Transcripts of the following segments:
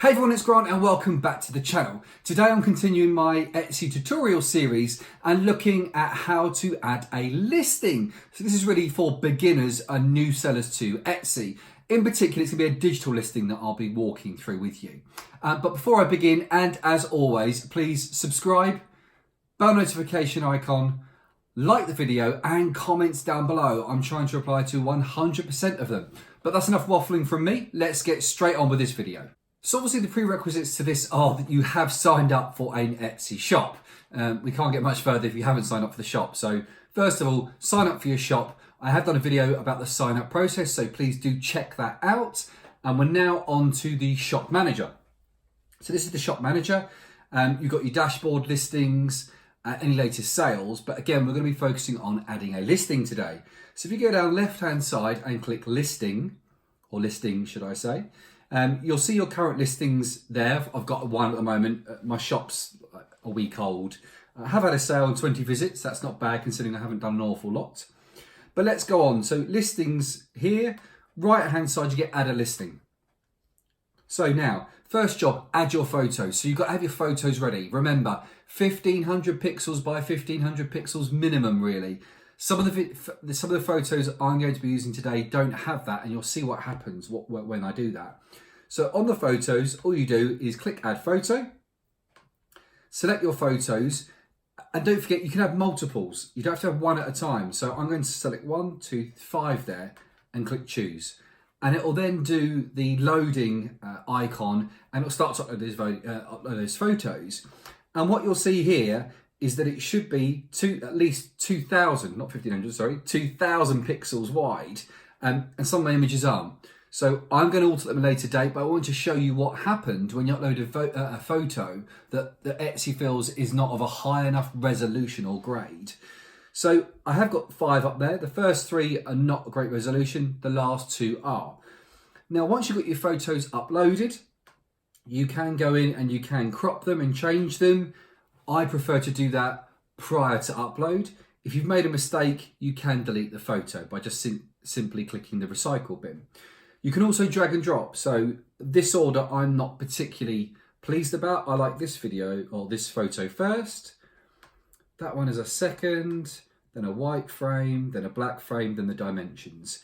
Hey everyone, it's Grant and welcome back to the channel. Today I'm continuing my Etsy tutorial series and looking at how to add a listing. So this is really for beginners and new sellers to Etsy. In particular, it's going to be a digital listing that I'll be walking through with you. But before I begin, and as always, please subscribe, bell notification icon, like the video and comments down below. I'm trying to reply to 100% of them. But that's enough waffling from me. Let's get straight on with this video. So obviously the prerequisites to this are that you have signed up for an Etsy shop. We can't get much further if you haven't signed up for the shop. So first of all, sign up for your shop. I have done a video about the sign up process, so please do check that out. And we're now on to the shop manager. So this is the shop manager. You've got your dashboard listings, any latest sales, but again, we're going to be focusing on adding a listing today. So if you go down left-hand side and click listing, or listing, should I say, you'll see your current listings there. I've got one at the moment. My shop's a week old. I have had a sale and 20 visits. That's not bad considering I haven't done an awful lot. But let's go on. So listings here, right hand side, you get add a listing. So now, first job, add your photos. So you've got to have your photos ready. Remember, 1500 pixels by 1500 pixels minimum, really. Some of the photos I'm going to be using today don't have that, and you'll see what happens when I do that. So on the photos, all you do is click add photo, select your photos, and don't forget you can have multiples. You don't have to have one at a time. So I'm going to select 1, 2, 5 there and click choose. And it will then do the loading icon and it'll start to upload those photos. And what you'll see here is that it should be at least 2000, not 1500, sorry, 2000 pixels wide, and some of my images aren't. So I'm going to alter them at a later date, but I want to show you what happened when you upload a photo that Etsy feels is not of a high enough resolution or grade. So I have got 5 up there. The first 3 are not a great resolution. The last 2 are. Now, once you've got your photos uploaded, you can go in and you can crop them and change them. I prefer to do that prior to upload. If you've made a mistake, you can delete the photo by just simply clicking the recycle bin. You can also drag and drop. So this order I'm not particularly pleased about. I like this video or this photo first. That one is a second, then a white frame, then a black frame, then the dimensions.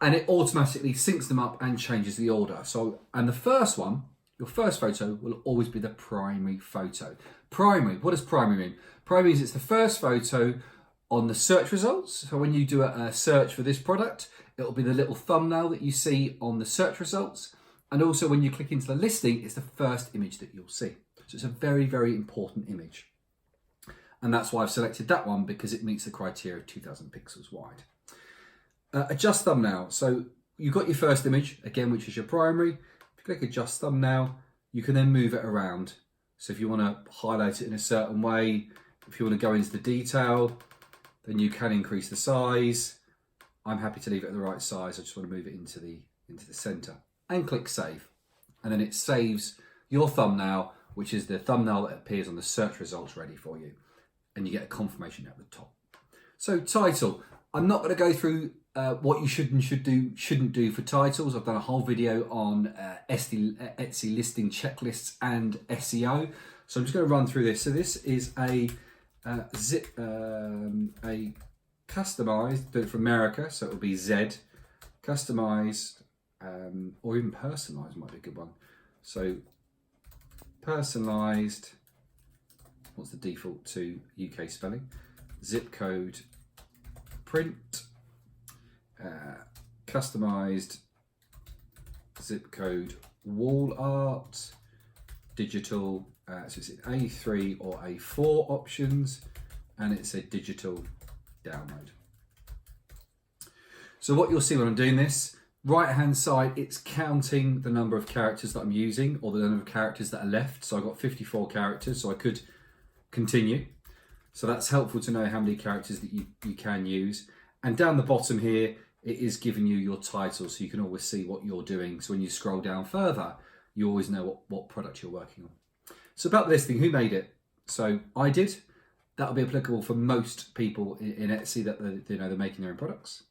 And it automatically syncs them up and changes the order. So, and the first one, your first photo will always be the primary photo. Primary, what does primary mean? Primary means it's the first photo on the search results. So when you do a search for this product, it'll be the little thumbnail that you see on the search results. And also when you click into the listing, it's the first image that you'll see. So it's a very, very important image. And that's why I've selected that one, because it meets the criteria of 2000 pixels wide. Adjust thumbnail. So you've got your first image, again, which is your primary. If you click adjust thumbnail, you can then move it around. So if you want to highlight it in a certain way, if you want to go into the detail, then you can increase the size. I'm happy to leave it at the right size. I just want to move it into the center and click save. And then it saves your thumbnail, which is the thumbnail that appears on the search results ready for you. And you get a confirmation at the top. So title, I'm not going to go through what you should and shouldn't do for titles. I've done a whole video on Etsy listing checklists and SEO. So I'm just going to run through this. So this is a customized, do it for America, so it'll be Z, customized, or even personalized might be a good one. So personalized, what's the default to UK spelling? Zip code, print, customized, zip code, wall art, digital, so it's A3 or A4 options, and it's a digital download. So what you'll see when I'm doing this, right hand side, it's counting the number of characters that I'm using or the number of characters that are left. So I've got 54 characters, so I could continue. So that's helpful to know how many characters that you can use. And down the bottom here, it is giving you your title, so you can always see what you're doing. So when you scroll down further, you always know what product you're working on. So about the listing, who made it? So I did. That'll be applicable for most people in Etsy that they're making their own products.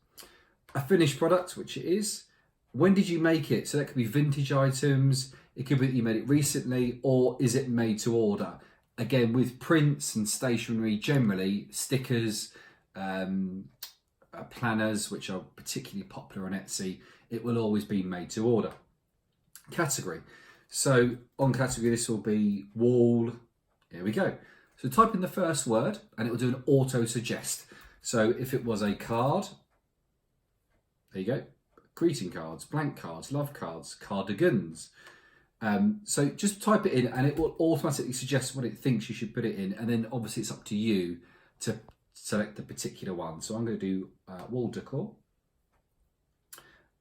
A finished product, which it is. When did you make it? So that could be vintage items. It could be that you made it recently, or is it made to order? Again, with prints and stationery, generally, stickers, planners, which are particularly popular on Etsy, it will always be made to order. Category. So on category, this will be wall. Here we go. So type in the first word and it will do an auto suggest. So if it was a card, there you go. Greeting cards, blank cards, love cards, cardigans. So just type it in and it will automatically suggest what it thinks you should put it in. And then obviously it's up to you to select the particular one. So I'm going to do wall decor.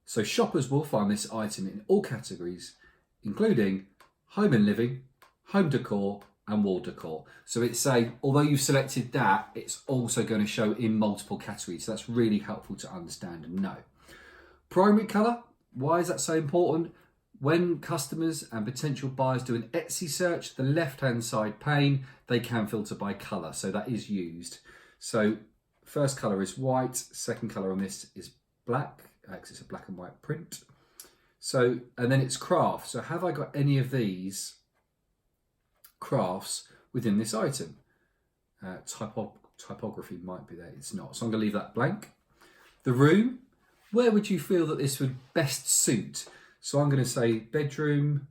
So shoppers will find this item in all categories, including home and living, home decor, and wall decor. So it's saying, although you've selected that, it's also going to show in multiple categories. So that's really helpful to understand and know. Primary colour, why is that so important? When customers and potential buyers do an Etsy search, the left-hand side pane, they can filter by colour. So that is used. So first colour is white, second colour on this is black, because it's a black and white print. So, and then it's craft. So have I got any of crafts within this item? Typography might be there, it's not. So I'm going to leave that blank. The room, where would you feel that this would best suit? So I'm going to say bedroom,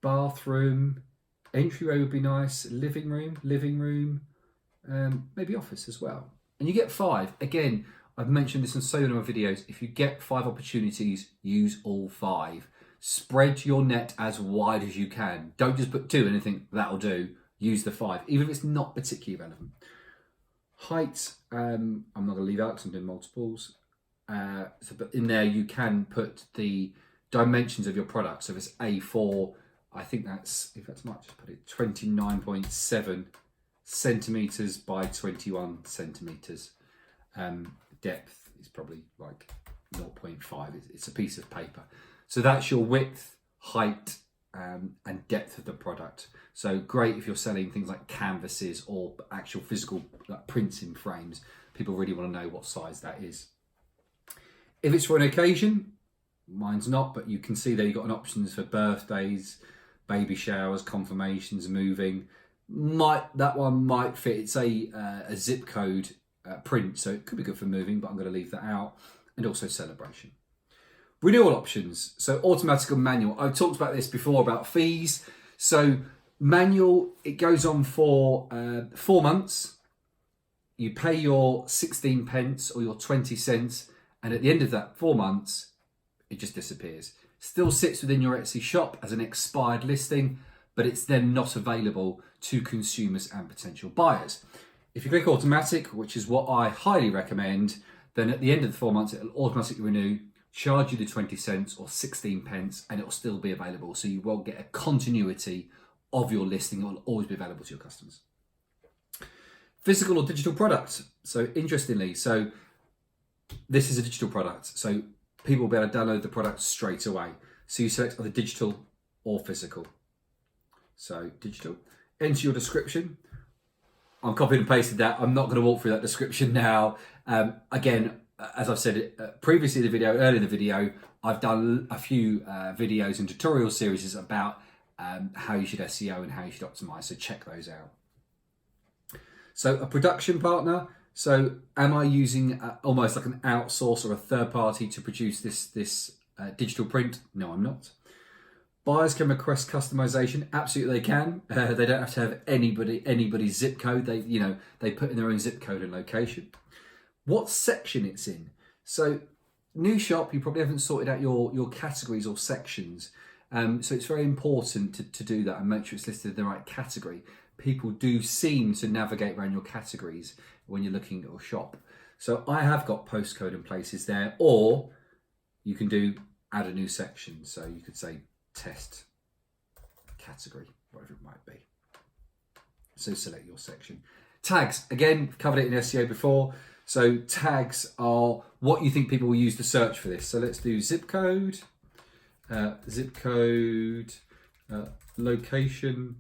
bathroom, entryway would be nice, living room, maybe office as well. And you get 5. Again, I've mentioned this in so many of my videos. If you get 5 opportunities, use all 5. Spread your net as wide as you can. Don't just put 2 and think that'll do. Use the 5, even if it's not particularly relevant. Height, I'm not going to leave out because I'm doing multiples. But in there you can put the dimensions of your product. So if it's A4, I think that's, if that's much, just put it 29.7 centimeters by 21 centimeters. Depth is probably like 0.5. It's a piece of paper. So that's your width, height, and depth of the product. So great if you're selling things like canvases or actual physical like prints in frames. People really want to know what size that is. If it's for an occasion, mine's not, but you can see there you've got an options for birthdays, baby showers, confirmations, moving. That one might fit. It's a zip code print, so it could be good for moving, but I'm going to leave that out. And also celebration. Renewal options, so automatic and manual. I've talked about this before about fees. So manual, it goes on for 4 months. You pay your 16 pence or your 20 cents, and at the end of that 4 months, it just disappears. Still sits within your Etsy shop as an expired listing, but it's then not available to consumers and potential buyers. If you click automatic, which is what I highly recommend, then at the end of the 4 months, it'll automatically renew, charge you the 20 cents or 16 pence, and it'll still be available. So you won't get a continuity of your listing. It will always be available to your customers. Physical or digital product. So interestingly, so this is a digital product. So people will be able to download the product straight away. So you select either digital or physical. So digital. Enter your description. I'm copied and pasted that. I'm not going to walk through that description now. Again, as I've said previously in the video, earlier in the video, I've done a few videos and tutorial series about how you should SEO and how you should optimize. So check those out. So a production partner. So am I using almost like an outsource or a third party to produce this digital print? No, I'm not. Buyers can request customization. Absolutely, they can. They don't have to have anybody's zip code. They put in their own zip code and location. What section it's in. So new shop, you probably haven't sorted out your categories or sections. So it's very important to do that and make sure it's listed in the right category. People do seem to navigate around your categories when you're looking at your shop. So I have got postcode and places there, or you can do add a new section. So you could say test category, whatever it might be. So select your section. Tags, again, covered it in SEO before. So tags are what you think people will use to search for this. So let's do zip code, location.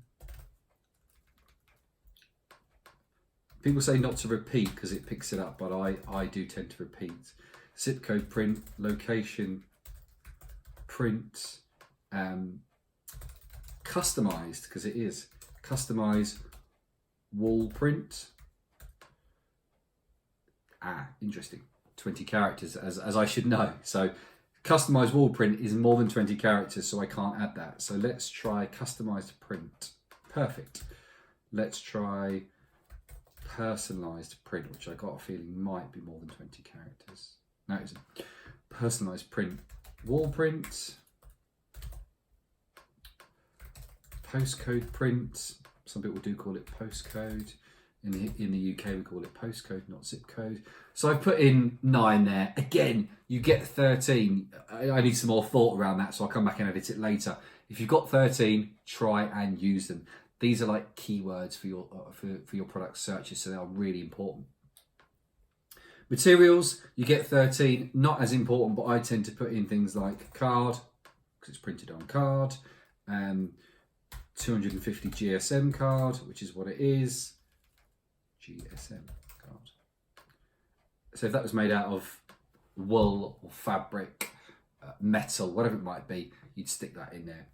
People say not to repeat because it picks it up, but I do tend to repeat. Zip code, print, location, print, customized, because it is. Customize wall print. Interesting. 20 characters, as I should know. So customize wall print is more than 20 characters, so I can't add that. So let's try customized print. Perfect. Let's try personalized print, which I got a feeling might be more than 20 characters. No, it isn't. Personalized print. Wall print. Postcode print. Some people do call it postcode. In the UK, we call it postcode, not zip code. So I've put in 9 there. Again, you get 13. I need some more thought around that, so I'll come back and edit it later. If you've got 13, try and use them. These are like keywords for your product searches, so they are really important. Materials, you get 13. Not as important, but I tend to put in things like card, because it's printed on card. 250 GSM card, which is what it is. GSM card. So if that was made out of wool or fabric, metal, whatever it might be, you'd stick that in there.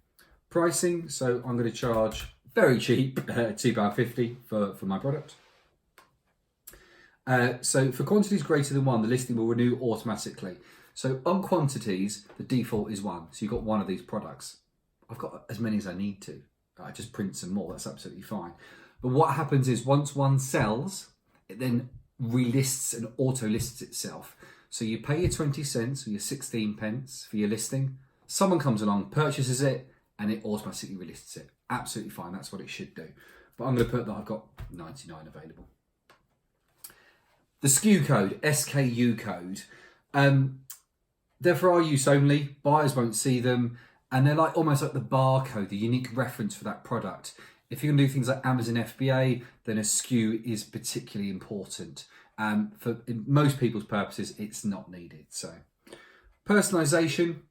Pricing, so I'm going to charge very cheap, £2.50 for my product. So for quantities greater than 1, the listing will renew automatically. So on quantities, the default is 1. So you've got 1 of these products. I've got as many as I need to. I just print some more, that's absolutely fine. But what happens is once one sells, it then relists and auto lists itself. So you pay your 20 cents or your 16 pence for your listing. Someone comes along, purchases it, and it automatically relists it. Absolutely fine, that's what it should do. But I'm going to put that I've got 99 available. The SKU code, SKU code, they're for our use only. Buyers won't see them. And they're like almost like the barcode, the unique reference for that product. If you're going to do things like Amazon FBA, then a SKU is particularly important. For in most people's purposes, it's not needed. So personalization,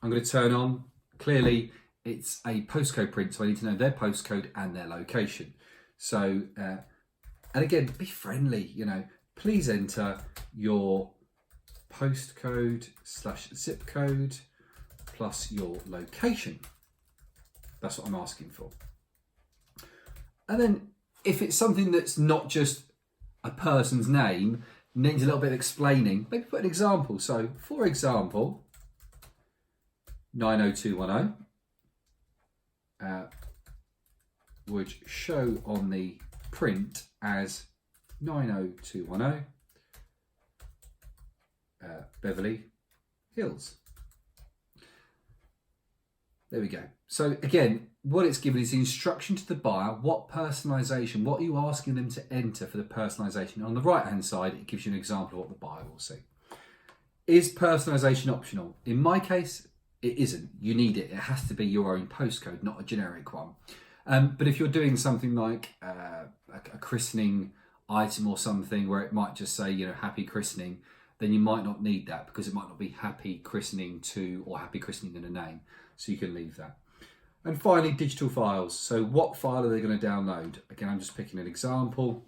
I'm going to turn on. Clearly, it's a postcode print, so I need to know their postcode and their location. So, and again, be friendly, please enter your postcode / zip code plus your location. That's what I'm asking for. And then if it's something that's not just a person's name, needs a little bit of explaining, maybe put an example. So for example, 90210 would show on the print as 90210 Beverly Hills. There we go. So again, what it's given is the instruction to the buyer, what personalization, what are you asking them to enter for the personalization. On the right hand side, it gives you an example of what the buyer will see. Is personalization optional? In my case, it isn't. You need it. It has to be your own postcode, not a generic one. But if you're doing something like a christening item or something where it might just say, happy christening, then you might not need that because it might not be happy christening to or happy christening in a name. So you can leave that. And finally, digital files. So what file are they going to download? Again, I'm just picking an example.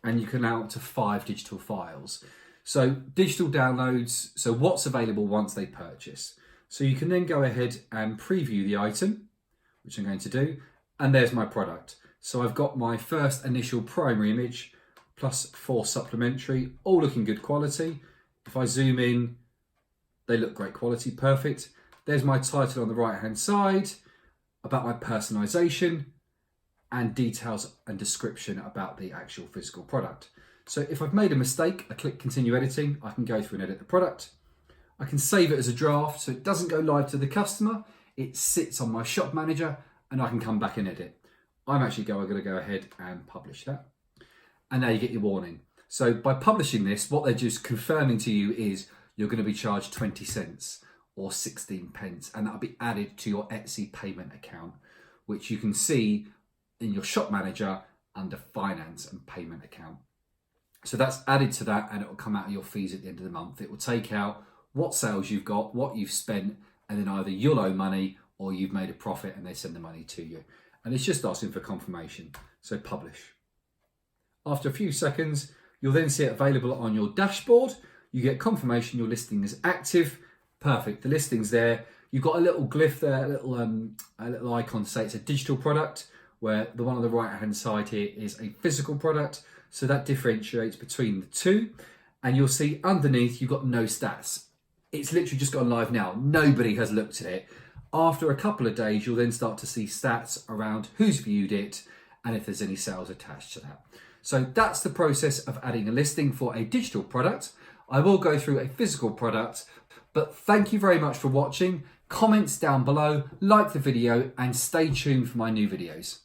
And you can allow up to 5 digital files. So digital downloads, so what's available once they purchase. So you can then go ahead and preview the item, which I'm going to do. And there's my product. So I've got my first initial primary image plus 4 supplementary, all looking good quality. If I zoom in, they look great quality, perfect. There's my title on the right hand side about my personalization and details and description about the actual physical product. So if I've made a mistake, I click continue editing, I can go through and edit the product. I can save it as a draft so it doesn't go live to the customer. It sits on my shop manager and I can come back and edit. I'm going to go ahead and publish that. And now you get your warning. So by publishing this, what they're just confirming to you is you're going to be charged 20 cents. Or 16 pence, and that'll be added to your Etsy payment account, which you can see in your shop manager under finance and payment account. So that's added to that, and it will come out of your fees at the end of the month. It will take out what sales you've got, what you've spent, and then either you'll owe money or you've made a profit and they send the money to you. And it's just asking for confirmation. So publish. After a few seconds, you'll then see it available on your dashboard. You get confirmation your listing is active. Perfect, the listing's there. You've got a little glyph there, a little icon to say it's a digital product, where the one on the right hand side here is a physical product. So that differentiates between the two. And you'll see underneath you've got no stats. It's literally just gone live now. Nobody has looked at it. After a couple of days, you'll then start to see stats around who's viewed it and if there's any sales attached to that. So that's the process of adding a listing for a digital product. I will go through a physical product, but thank you very much for watching. Comments down below, like the video, and stay tuned for my new videos.